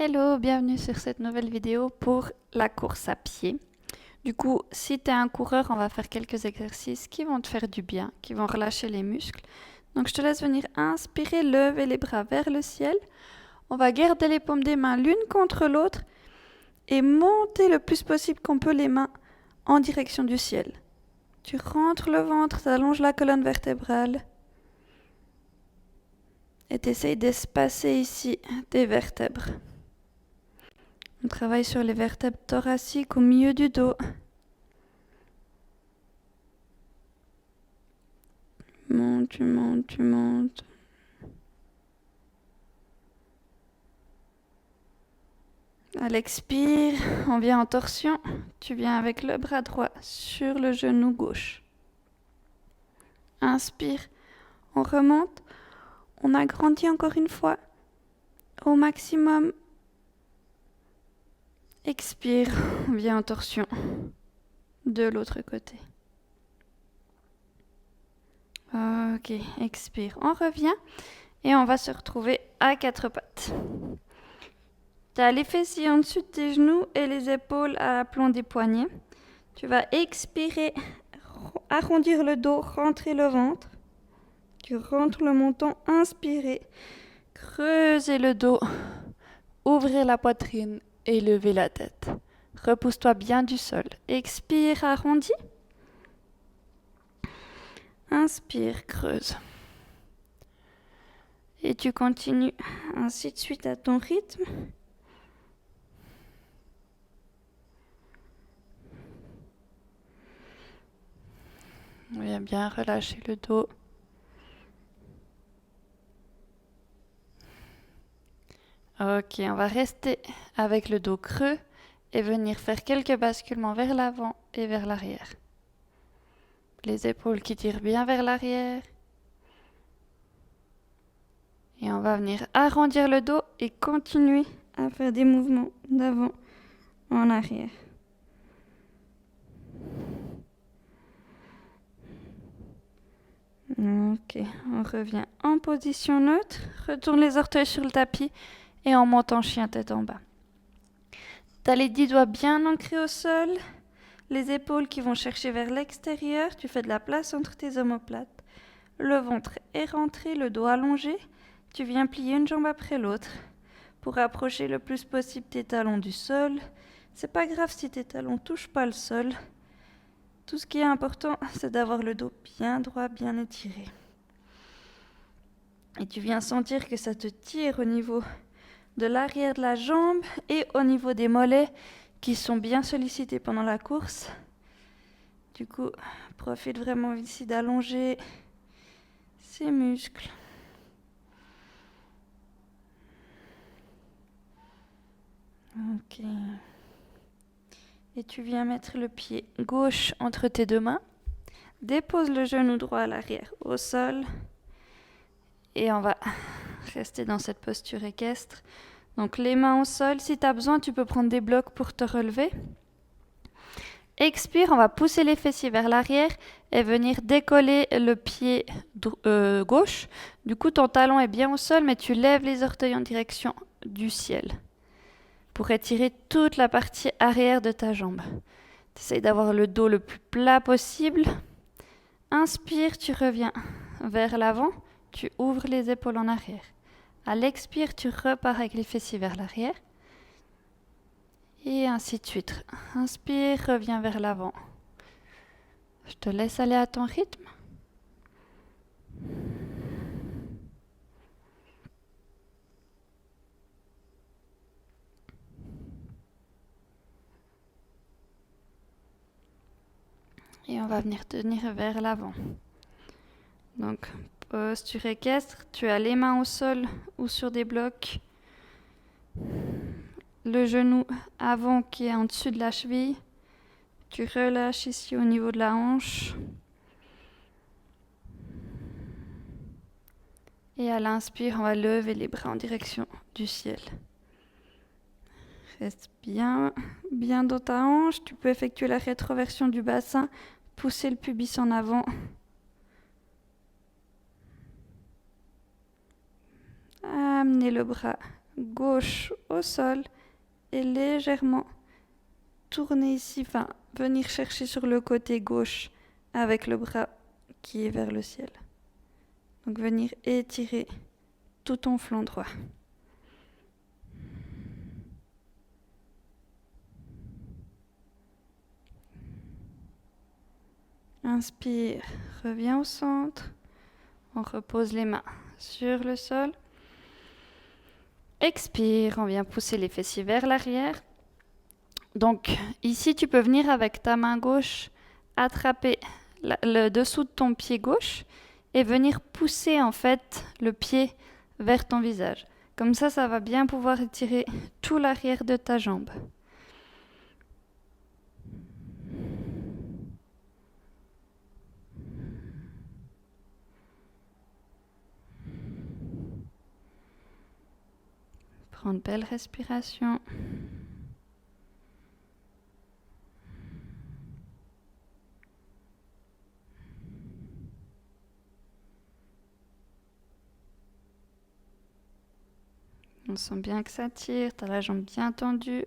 Hello, bienvenue sur cette nouvelle vidéo pour la course à pied. Du coup, si tu es un coureur, on va faire quelques exercices qui vont te faire du bien, qui vont relâcher les muscles. Donc je te laisse venir inspirer, lever les bras vers le ciel. On va garder les paumes des mains l'une contre l'autre et monter le plus possible qu'on peut les mains en direction du ciel. Tu rentres le ventre, tu allonges la colonne vertébrale et tu essayes d'espacer ici tes vertèbres. On travaille sur les vertèbres thoraciques au milieu du dos. Monte, tu montes, tu montes. À l'expire, on vient en torsion. Tu viens avec le bras droit sur le genou gauche. Inspire, on remonte. On agrandit encore une fois au maximum. Expire, on vient en torsion de l'autre côté. Ok, expire, on revient et on va se retrouver à quatre pattes. Tu as les fessiers en dessus de tes genoux et les épaules à l'aplomb des poignets. Tu vas expirer, arrondir le dos, rentrer le ventre. Tu rentres le menton, inspirer, creuser le dos, ouvrir la poitrine et lever la tête. Repousse-toi bien du sol. Expire, arrondis. Inspire, creuse. Et tu continues ainsi de suite à ton rythme. On vient bien relâcher le dos. Ok, on va rester avec le dos creux et venir faire quelques basculements vers l'avant et vers l'arrière. Les épaules qui tirent bien vers l'arrière. Et on va venir arrondir le dos et continuer à faire des mouvements d'avant en arrière. Ok, on revient en position neutre. Retourne les orteils sur le tapis et on monte en chien tête en bas. Tu as les 10 doigts bien ancrés au sol, les épaules qui vont chercher vers l'extérieur. Tu fais de la place entre tes omoplates. Le ventre est rentré, le dos allongé. Tu viens plier une jambe après l'autre pour approcher le plus possible tes talons du sol. C'est pas grave si tes talons touchent pas le sol. Tout ce qui est important, c'est d'avoir le dos bien droit, bien étiré. Et tu viens sentir que ça te tire au niveau de l'arrière de la jambe et au niveau des mollets qui sont bien sollicités pendant la course. Du coup, profite vraiment ici d'allonger ces muscles. Ok. Et tu viens mettre le pied gauche entre tes deux mains. Dépose le genou droit à l'arrière au sol. Et on va rester dans cette posture équestre. Donc les mains au sol. Si tu as besoin, tu peux prendre des blocs pour te relever. Expire, on va pousser les fessiers vers l'arrière et venir décoller le pied gauche. Du coup, ton talon est bien au sol, mais tu lèves les orteils en direction du ciel pour étirer toute la partie arrière de ta jambe. Tu essayes d'avoir le dos le plus plat possible. Inspire, tu reviens vers l'avant, tu ouvres les épaules en arrière. À l'expire, tu repars avec les fessiers vers l'arrière. Et ainsi de suite. Inspire, reviens vers l'avant. Je te laisse aller à ton rythme. Et on va venir tenir vers l'avant. Donc, posture équestre, tu as les mains au sol ou sur des blocs. Le genou avant qui est en dessus de la cheville. Tu relâches ici au niveau de la hanche. Et à l'inspire, on va lever les bras en direction du ciel. Reste bien dans ta hanche. Tu peux effectuer la rétroversion du bassin, pousser le pubis en avant. Amener le bras gauche au sol et légèrement tourner ici, enfin venir chercher sur le côté gauche avec le bras qui est vers le ciel. Donc venir étirer tout ton flanc droit. Inspire, reviens au centre. On repose les mains sur le sol. Expire, on vient pousser les fessiers vers l'arrière. Donc ici, tu peux venir avec ta main gauche attraper le dessous de ton pied gauche et venir pousser en fait le pied vers ton visage. Comme ça va bien pouvoir étirer tout l'arrière de ta jambe. Prends une belle respiration. On sent bien que ça tire, tu as la jambe bien tendue.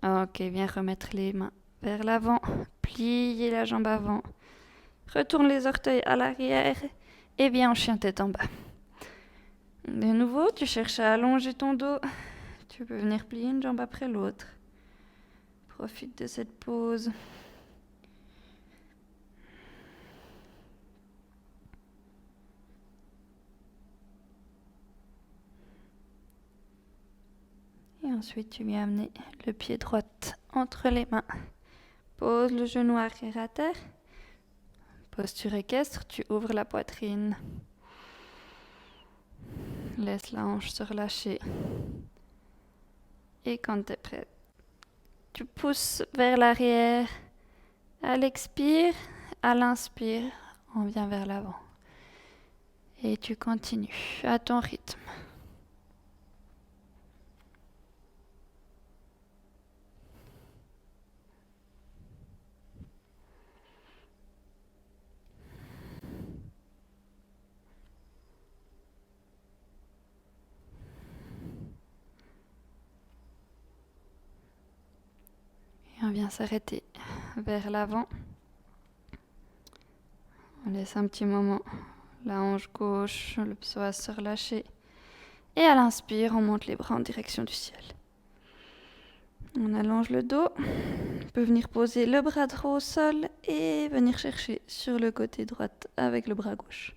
Ok, viens remettre les mains vers l'avant, plier la jambe avant, retourne les orteils à l'arrière et viens en chien tête en bas. De nouveau, tu cherches à allonger ton dos, tu peux venir plier une jambe après l'autre. Profite de cette pause. Et ensuite, tu viens amener le pied droit entre les mains. Pose le genou arrière à terre. Posture équestre, tu ouvres la poitrine. Laisse la hanche se relâcher. Et quand tu es prêt, tu pousses vers l'arrière. À l'expire, à l'inspire, on vient vers l'avant. Et tu continues à ton rythme. Et on vient s'arrêter vers l'avant. On laisse un petit moment la hanche gauche, le psoas se relâcher. Et à l'inspire, on monte les bras en direction du ciel. On allonge le dos. On peut venir poser le bras droit au sol et venir chercher sur le côté droit avec le bras gauche.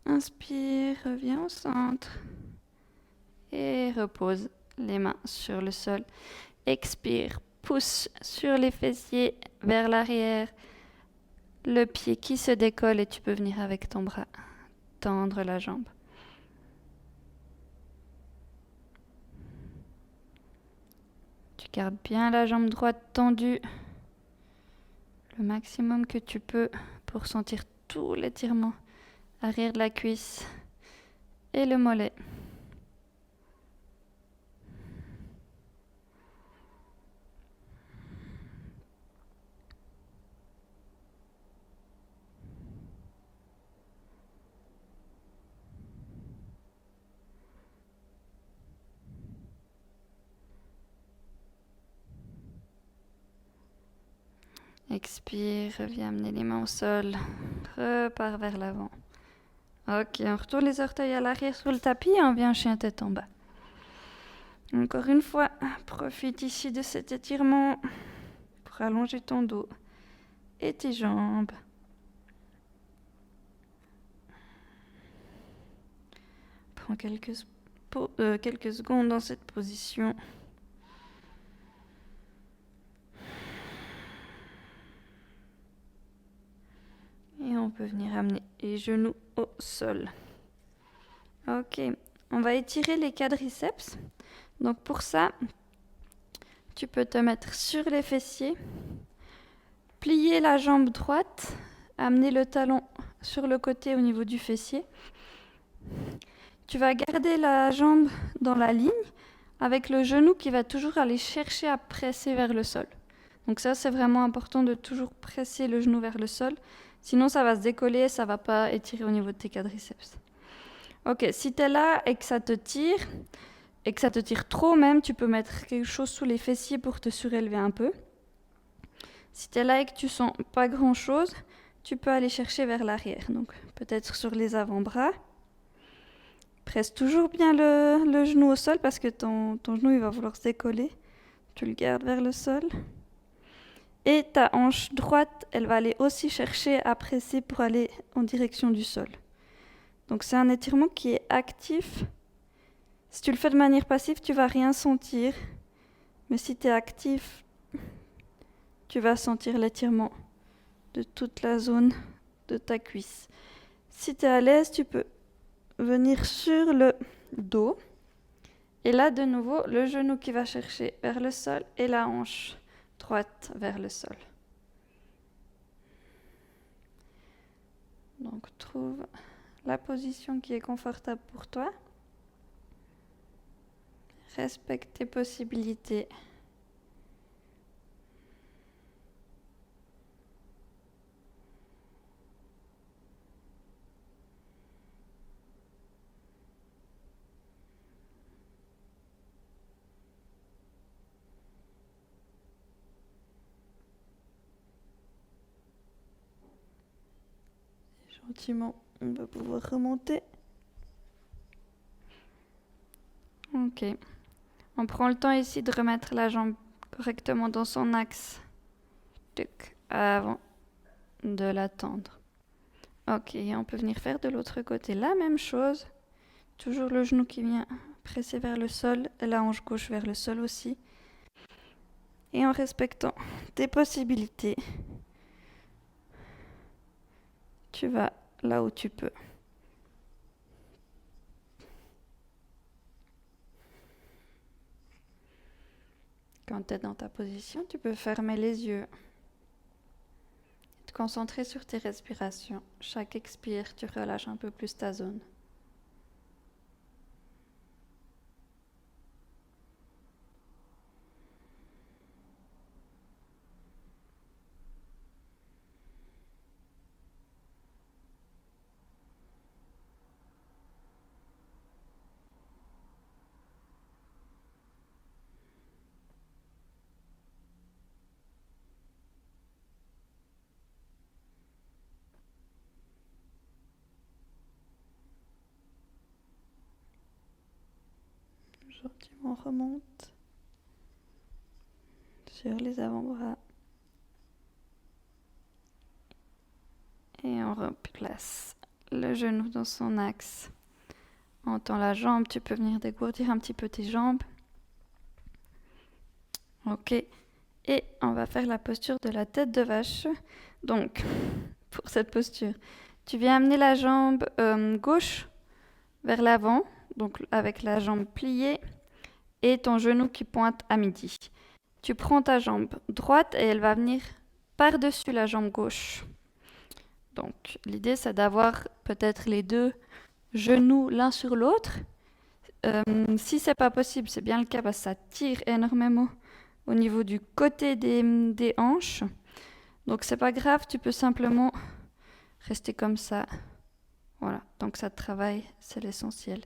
Inspire, reviens au centre. Et repose les mains sur le sol. Expire, pousse sur les fessiers vers l'arrière. Le pied qui se décolle et tu peux venir avec ton bras tendre la jambe. Tu gardes bien la jambe droite tendue le maximum que tu peux pour sentir tout l'étirement arrière de la cuisse et le mollet. Expire, reviens amener les mains au sol, repars vers l'avant. Ok, on retourne les orteils à l'arrière sur le tapis et on vient chien tête en bas. Encore une fois, profite ici de cet étirement pour allonger ton dos et tes jambes. Prends quelques secondes dans cette position. Et on peut venir amener les genoux au sol. Ok, on va étirer les quadriceps. Donc pour ça, tu peux te mettre sur les fessiers, plier la jambe droite, amener le talon sur le côté au niveau du fessier. Tu vas garder la jambe dans la ligne avec le genou qui va toujours aller chercher à presser vers le sol. Donc ça, c'est vraiment important de toujours presser le genou vers le sol. Sinon, ça va se décoller et ça ne va pas étirer au niveau de tes quadriceps. Ok, si tu es là et que ça te tire trop même, tu peux mettre quelque chose sous les fessiers pour te surélever un peu. Si tu es là et que tu sens pas grand-chose, tu peux aller chercher vers l'arrière. Donc peut-être sur les avant-bras. Presse toujours bien le genou au sol parce que ton genou il va vouloir se décoller. Tu le gardes vers le sol. Et ta hanche droite, elle va aller aussi chercher à presser pour aller en direction du sol. Donc c'est un étirement qui est actif. Si tu le fais de manière passive, tu vas rien sentir. Mais si tu es actif, tu vas sentir l'étirement de toute la zone de ta cuisse. Si tu es à l'aise, tu peux venir sur le dos. Et là, de nouveau, le genou qui va chercher vers le sol et la hanche droite vers le sol. Donc, trouve la position qui est confortable pour toi. Respecte tes possibilités. Gentiment, on va pouvoir remonter. Ok. On prend le temps ici de remettre la jambe correctement dans son axe. Avant de la tendre. Ok, et on peut venir faire de l'autre côté la même chose. Toujours le genou qui vient presser vers le sol, et la hanche gauche vers le sol aussi. Et en respectant tes possibilités, tu vas là où tu peux. Quand tu es dans ta position, tu peux fermer les yeux. Te concentrer sur tes respirations. Chaque expire, tu relâches un peu plus ta zone. Gentiment remonte sur les avant-bras. Et on replace le genou dans son axe. On tend la jambe, tu peux venir dégourdir un petit peu tes jambes. Ok. Et on va faire la posture de la tête de vache. Donc, pour cette posture, tu viens amener la jambe gauche vers l'avant, donc avec la jambe pliée et ton genou qui pointe à midi. Tu prends ta jambe droite et elle va venir par-dessus la jambe gauche. Donc, l'idée, c'est d'avoir peut-être les deux genoux l'un sur l'autre. Si c'est pas possible, c'est bien le cas parce que ça tire énormément au niveau du côté des hanches. Donc, c'est pas grave, tu peux simplement rester comme ça. Voilà, tant que ça te travaille, c'est l'essentiel.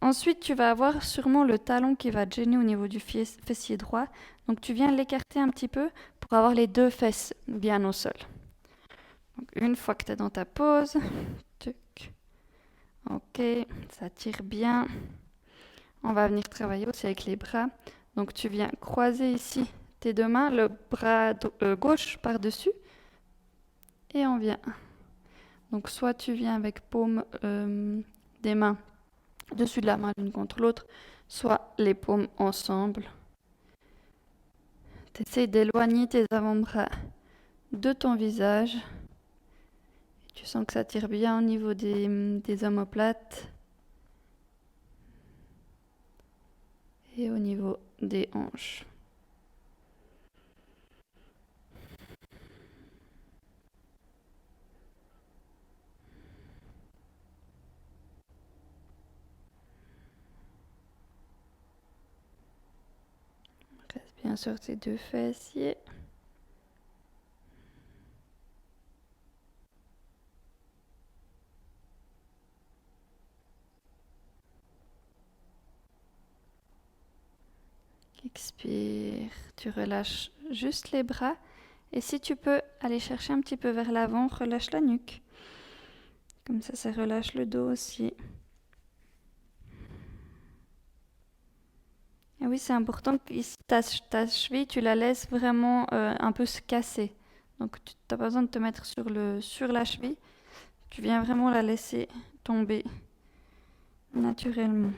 Ensuite, tu vas avoir sûrement le talon qui va te gêner au niveau du fessier droit. Donc, tu viens l'écarter un petit peu pour avoir les deux fesses bien au sol. Donc, une fois que tu es dans ta pose, ok, ça tire bien. On va venir travailler aussi avec les bras. Donc, tu viens croiser ici tes deux mains, le bras gauche par-dessus. Et on vient. Donc, soit tu viens avec paume des mains dessus de la main l'une contre l'autre, soit les paumes ensemble. Tu essaies d'éloigner tes avant-bras de ton visage. Tu sens que ça tire bien au niveau des omoplates et au niveau des hanches. bien sur tes deux fessiers. Expire, tu relâches juste les bras. Et si tu peux aller chercher un petit peu vers l'avant, relâche la nuque. Comme ça relâche le dos aussi. Et oui, c'est important que ici, ta cheville, tu la laisses vraiment un peu se casser. Donc, tu n'as pas besoin de te mettre sur la cheville. Tu viens vraiment la laisser tomber naturellement.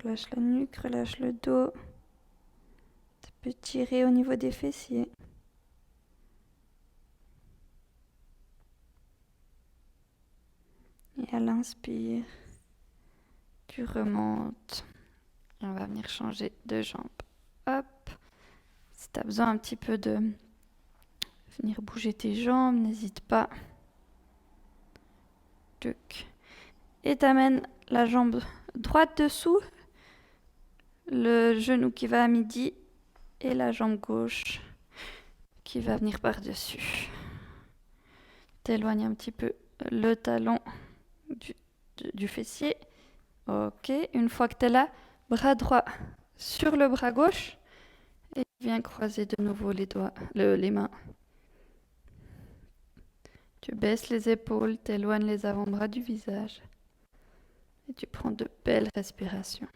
Relâche la nuque, relâche le dos. Tu peux tirer au niveau des fessiers. Et à l'inspire, tu remontes. Et on va venir changer de jambe. Hop. Si tu as besoin un petit peu de venir bouger tes jambes, n'hésite pas. Tuc. Et t'amènes la jambe droite dessous, le genou qui va à midi et la jambe gauche qui va venir par-dessus. T'éloignes un petit peu le talon du fessier. Ok, une fois que tu es là, bras droit sur le bras gauche et viens croiser de nouveau les mains. Tu baisses les épaules, t'éloignes les avant-bras du visage et tu prends de belles respirations.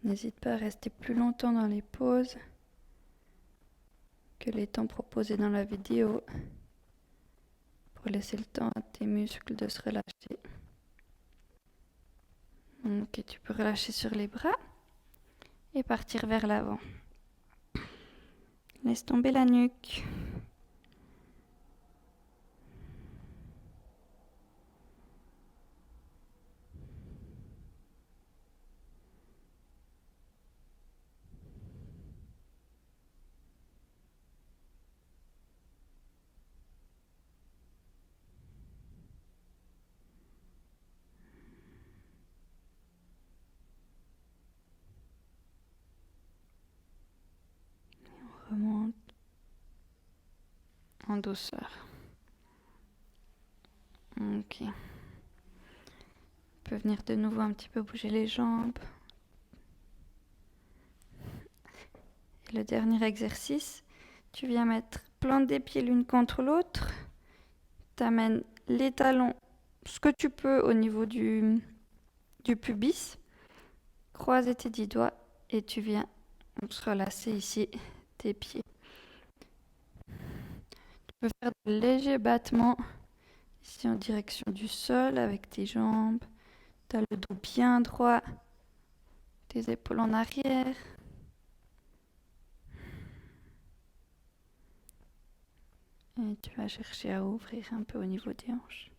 N'hésite pas à rester plus longtemps dans les pauses que les temps proposés dans la vidéo pour laisser le temps à tes muscles de se relâcher. Ok, tu peux relâcher sur les bras et partir vers l'avant. Laisse tomber la nuque. Remonte en douceur. Ok. On peut venir de nouveau un petit peu bouger les jambes. Et le dernier exercice, tu viens mettre plante des pieds l'une contre l'autre. T'amènes les talons, ce que tu peux au niveau du pubis. Croise tes 10 doigts et tu viens se relâcher ici tes pieds. Tu peux faire de légers battements ici en direction du sol avec tes jambes. Tu as le dos bien droit, tes épaules en arrière. Et tu vas chercher à ouvrir un peu au niveau des hanches.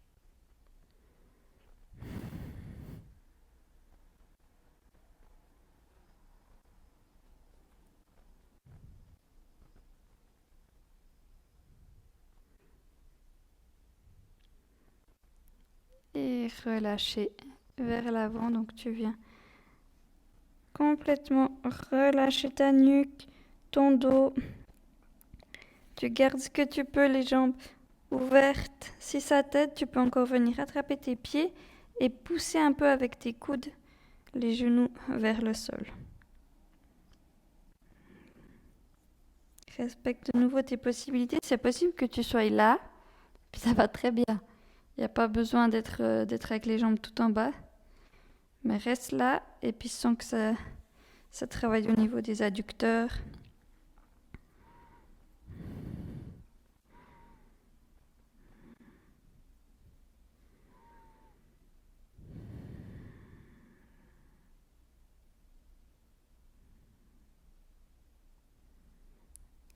Et relâcher vers l'avant. Donc tu viens complètement relâcher ta nuque, ton dos. Tu gardes ce que tu peux, les jambes ouvertes. Si ça t'aide, tu peux encore venir attraper tes pieds et pousser un peu avec tes coudes les genoux vers le sol. Respecte de nouveau tes possibilités. C'est possible que tu sois là, puis ça va très bien. Il n'y a pas besoin d'être avec les jambes tout en bas. Mais reste là et puis sens que ça travaille au niveau des adducteurs.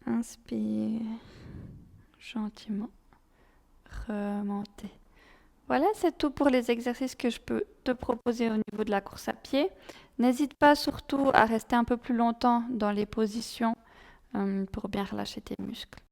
Inspire gentiment, remonter. Voilà, c'est tout pour les exercices que je peux te proposer au niveau de la course à pied. N'hésite pas surtout à rester un peu plus longtemps dans les positions pour bien relâcher tes muscles.